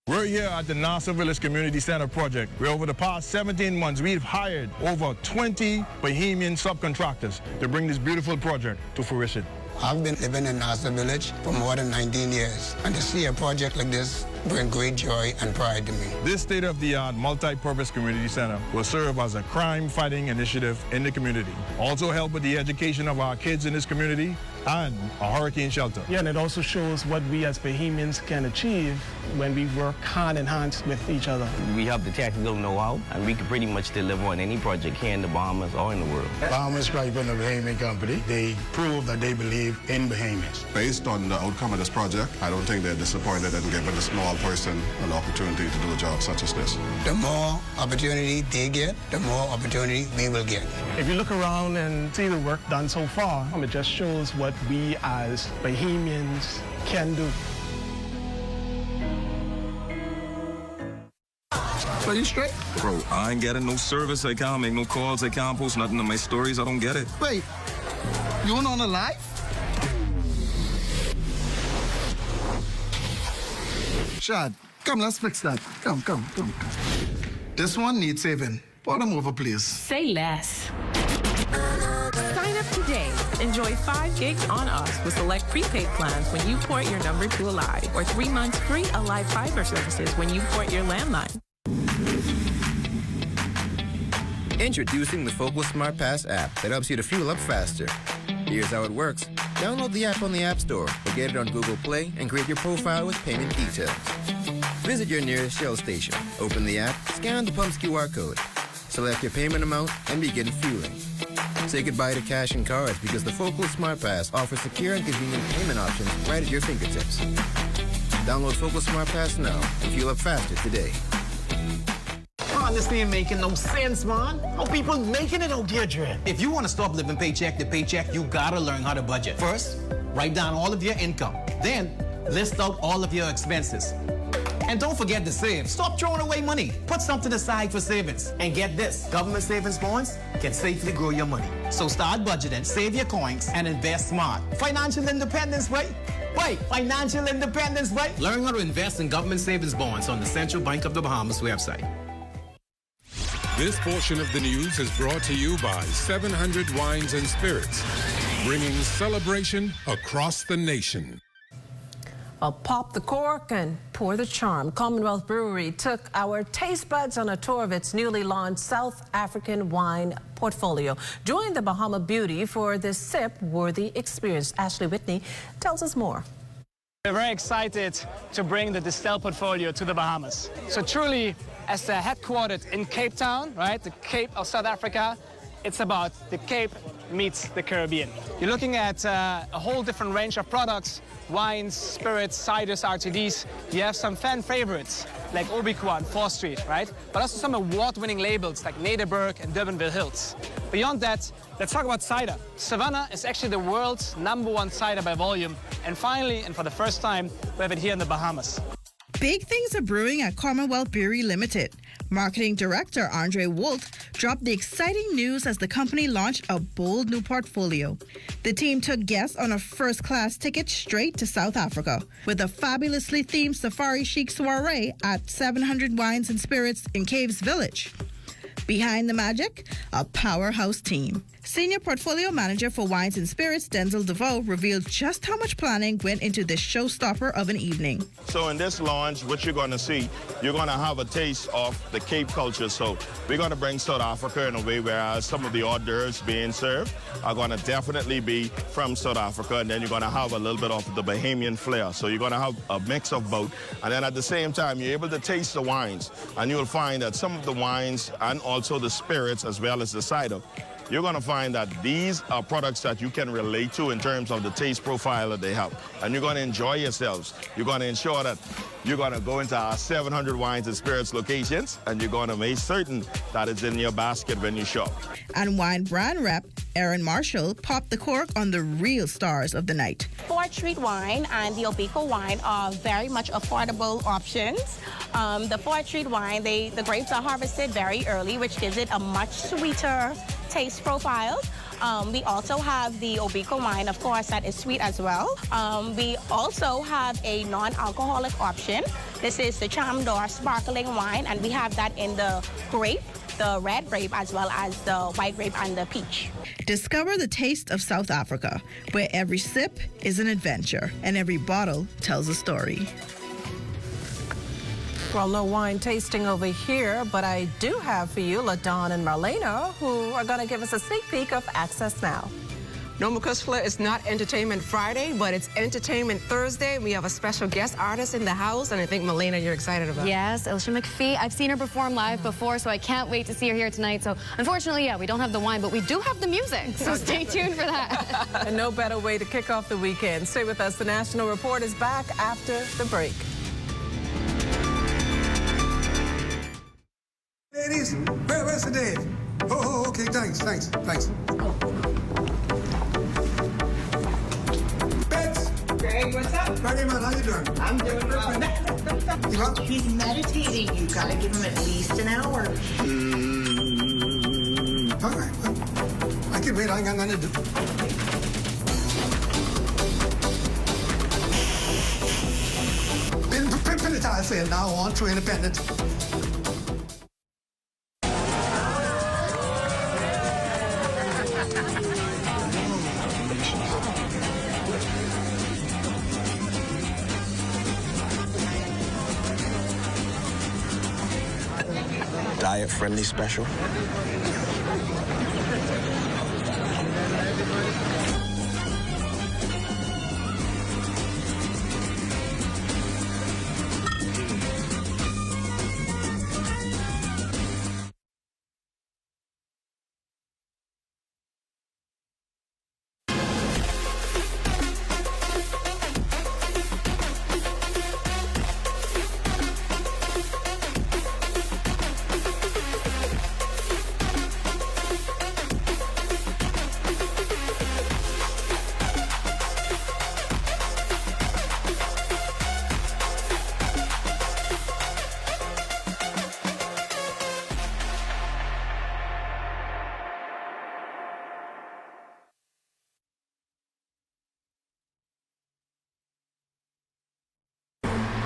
We're here at the Nassau Village Community Center project, where over the past 17 months, we've hired over 20 Bahamian subcontractors to bring this beautiful project to fruition. I've been living in Nassau Village for more than 19 years, and to see a project like this bring great joy and pride to me. This state-of-the-art multi-purpose community center will serve as a crime-fighting initiative in the community. Also help with the education of our kids in this community and a hurricane shelter. Yeah, and it also shows what we as Bahamians can achieve when we work hand in hand with each other. We have the technical know-how, and we can pretty much deliver on any project here in the Bahamas or in the world. Bahamas Pipe and the Bahamian Company, they prove that they believe in Bahamians. Based on the outcome of this project, I don't think they're disappointed in giving a small person an opportunity to do a job such as this. The more opportunity they get, the more opportunity we will get. If you look around and see the work done so far, it just shows what we as Bahamians can do. Are you straight? Bro, I ain't getting no service. I can't make no calls. I can't post nothing on my stories. I don't get it. Wait, you on the live? Shad, come, let's fix that. Come. This one needs saving. Pour them over, please. Say less. Sign up today. Enjoy 5 gigs on us with select prepaid plans when you port your number to Alive, or 3 months free Alive fiber services when you port your landline. Introducing the Focal Smart Pass app that helps you to fuel up faster. Here's how it works. Download the app on the App Store or get it on Google Play and create your profile with payment details. Visit your nearest Shell station. Open the app, scan the pump's QR code, select your payment amount, and begin fueling. Say goodbye to cash and cards because the Focal Smart Pass offers secure and convenient payment options right at your fingertips. Download Focal Smart Pass now and fuel up faster today. Man, this ain't making no sense, man. How people making it out here, Dre? If you want to stop living paycheck to paycheck, you gotta learn how to budget. First, write down all of your income. Then, list out all of your expenses. And don't forget to save. Stop throwing away money. Put something aside for savings. And get this, government savings bonds can safely grow your money. So start budgeting, save your coins, and invest smart. Financial independence, right? Wait, financial independence, right? Learn how to invest in government savings bonds on the Central Bank of the Bahamas website. This portion of the news is brought to you by 700 Wines and Spirits, bringing celebration across the nation. Well, pop the cork and pour the charm. Commonwealth Brewery took our taste buds on a tour of its newly launched South African wine portfolio. Join the Bahama Beauty for this sip-worthy experience. Ashley Whitney tells us more. We're very excited to bring the Distell portfolio to the Bahamas. So truly, as headquartered in Cape Town, right, the Cape of South Africa, it's about the Cape meets the Caribbean. You're looking at a whole different range of products, wines, spirits, ciders, RTDs. You have some fan favorites like Obiqua, 4th Street, right? But also some award-winning labels like Nederburg and Durbanville Hills. Beyond that, let's talk about cider. Savannah is actually the world's #1 cider by volume. And finally, and for the first time, we have it here in the Bahamas. Big things are brewing at Commonwealth Brewery Limited. Marketing Director Andre Woldt dropped the exciting news as the company launched a bold new portfolio. The team took guests on a first-class ticket straight to South Africa with a fabulously themed safari chic soiree at 700 Wines and Spirits in Caves Village. Behind the magic, a powerhouse team. Senior Portfolio Manager for Wines and Spirits, Denzel DeVoe, revealed just how much planning went into this showstopper of an evening. So in this launch, what you're going to see, you're going to have a taste of the Cape culture. So we're going to bring South Africa in a way where some of the hors d'oeuvres being served are going to definitely be from South Africa. And then you're going to have a little bit of the Bahamian flair. So you're going to have a mix of both. And then at the same time, you're able to taste the wines. And you'll find that some of the wines and also the spirits as well as the cider you're going to find that these are products that you can relate to in terms of the taste profile that they have. And you're going to enjoy yourselves. You're going to ensure that you're going to go into our 700 wines and spirits locations, and you're going to make certain that it's in your basket when you shop. And wine brand rep Erin Marshall popped the cork on the real stars of the night. 4th Street wine and the Obico wine are very much affordable options. The 4th Street wine, the grapes are harvested very early, which gives it a much sweeter taste profile. We also have the Obico wine, of course, that is sweet as well. We also have a non-alcoholic option. This is the Charm d'Or sparkling wine, and we have that in the grape, the red grape, as well as the white grape and the peach. Discover the taste of South Africa, where every sip is an adventure and every bottle tells a story. Well, no wine tasting over here, but I do have for you LaDawn and Marlena, who are going to give us a sneak peek of Access Now. No, Mukushla, it's not Entertainment Friday, but it's Entertainment Thursday. We have a special guest artist in the house, and I think, Marlena, you're excited about it. Yes, Ilsha McPhee. I've seen her perform live before, so I can't wait to see her here tonight. So, unfortunately, yeah, we don't have the wine, but we do have the music, so stay tuned for that. And no better way to kick off the weekend. Stay with us. The National Report is back after the break. Ladies, where's the Dave? Oh, okay, thanks. Bets. Greg, what's up? Greggy, man, how you doing? I'm doing well. He's meditating. You gotta give him at least an hour. All right, well, I can wait. I ain't got nothing to do. Pin it, I say, now on to independent. Diet-friendly special.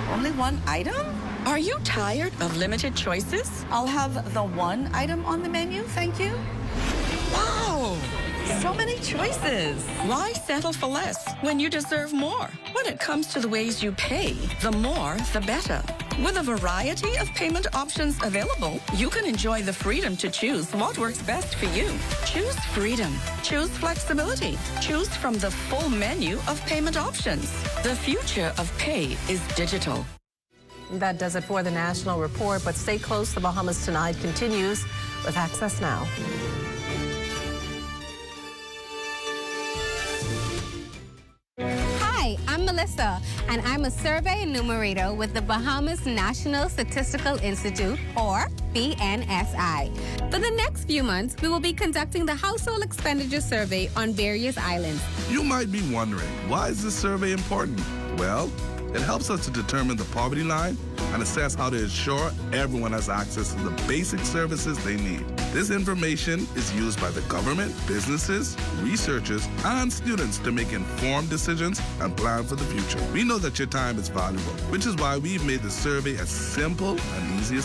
Only one item? Are you tired of limited choices? I'll have the one item on the menu, thank you. Wow! So many choices. Why settle for less when you deserve more? When it comes to the ways you pay, the more, the better. With a variety of payment options available, you can enjoy the freedom to choose what works best for you. Choose freedom. Choose flexibility. Choose from the full menu of payment options. The future of pay is digital. That does it for the National Report, but stay close. The Bahamas Tonight continues with Access Now. Hi, I'm Melissa, and I'm a survey enumerator with the Bahamas National Statistical Institute, or BNSI. For the next few months, we will be conducting the Household Expenditure Survey on various islands. You might be wondering, why is this survey important? Well, it helps us to determine the poverty line and assess how to ensure everyone has access to the basic services they need. This information is used by the government, businesses, researchers, and students to make informed decisions and plan for the future. We know that your time is valuable, which is why we've made the survey as simple and easy as